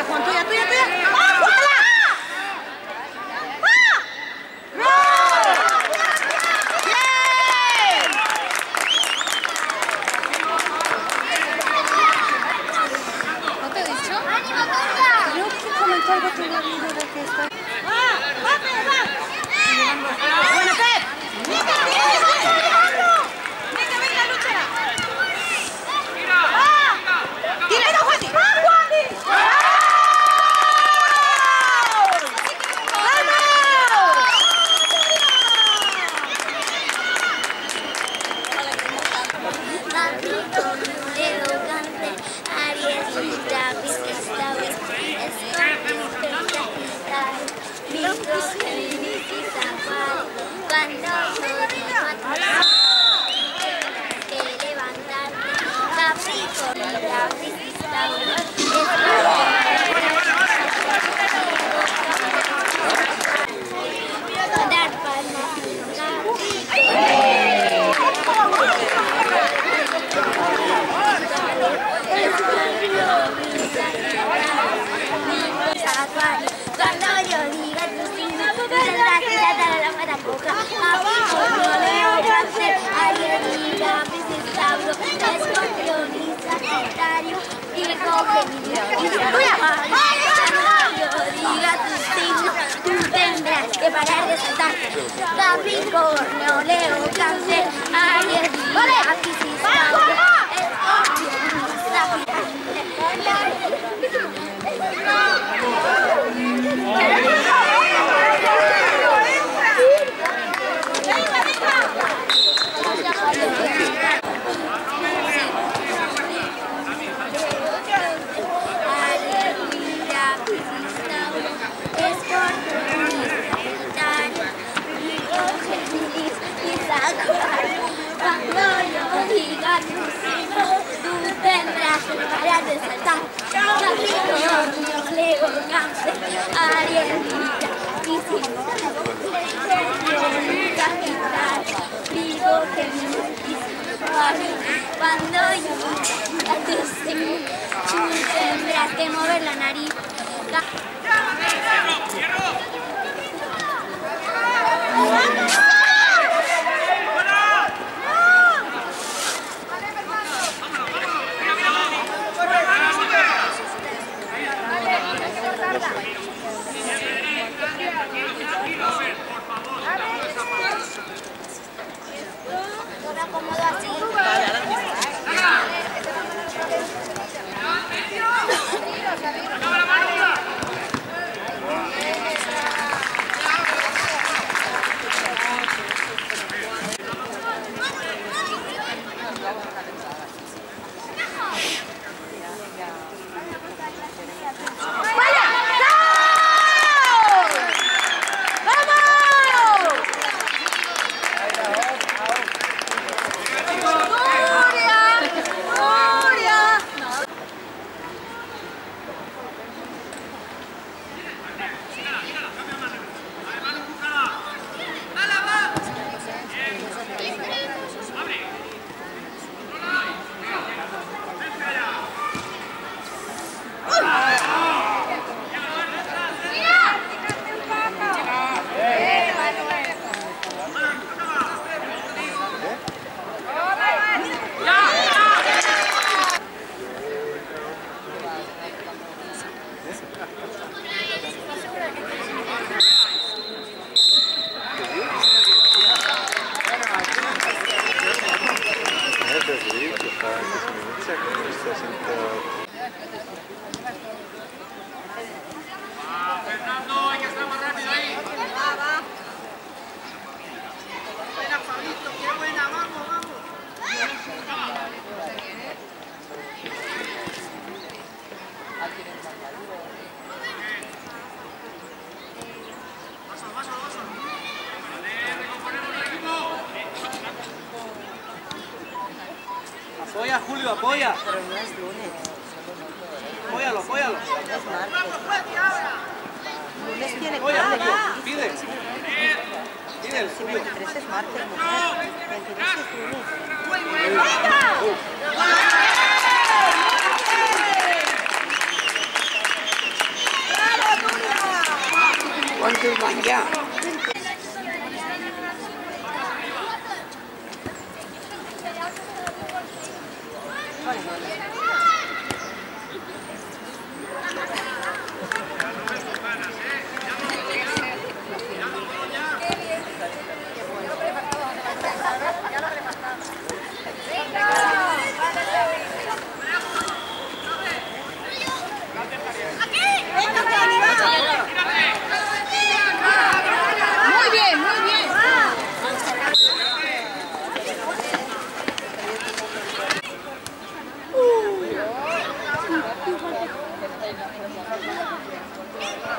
Juan, tuya, tuya, tuya. ¡Ah, júgala! ¡Ah! ¡Bien! ¿No te he dicho? Creo que comentó algo tu marido de que está... ¡Ah! ¡Va, Pep, va! ¡Bueno, Pep! ¡Venga, venga, lucha! ¡Ah! ¡Tira, Juani! ¡Ah, Juani! Cuando yo diga tu signo, tendrás que saltar a la maracoja. Capricornio, Leo, Cáncer, Aries, Libra, Piscis, Tauro, Escorpión y Sagitario, Virgo, Géminis y Acuario. Cuando yo diga tu signo, tú tendrás que parar de saltar. Capricornio, Leo, Cáncer, Aries, Libra, Piscis, Tauro, Escorpión y Sagitario. Cuando yo diga tu signo, tú tendrás que parar de saltar. Capricornio, Leo, Cáncer, Aries, Libra, Piscis, Sagitario, Virgo, Géminis y Acuario. Cuando yo diga tu signo, tú tendrás que mover la nariz. Fernando, hay que estar más rápido ahí. Buena, Pablito, qué buena, vamos, vamos. Apoya, Julio, apoya. Pero no es lunes. Apóyalo, apóyalo. Es martes. Lunes tiene Apoya, clave. Julio. Pide. Pide. Si 23 es martes, mujer. 23 es lunes. ¡Venga! ¿Cuántos van ya? Muy bien, muy bien.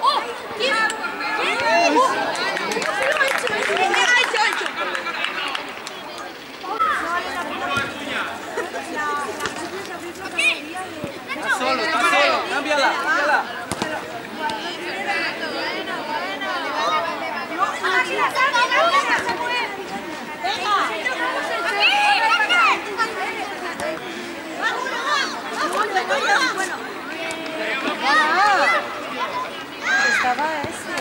¡Oh! ¿Quién? Está solo, cámbiala, cámbiala. Estaba ese.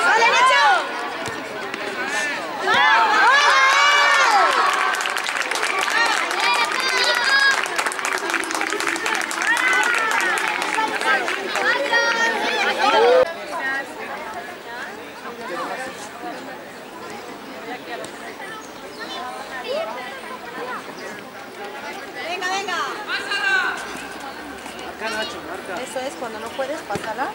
¡Vale, Nacho! Venga, venga. Marca, Nacho, marca. Eso es cuando no puedes, pásala.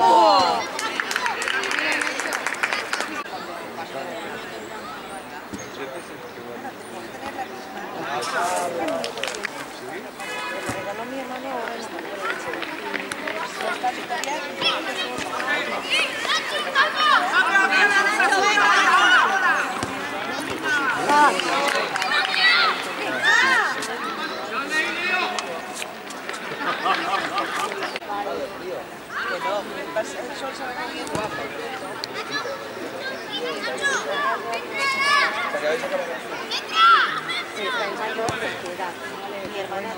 Oh. Me regaló mi hermano ahora en la mi hermana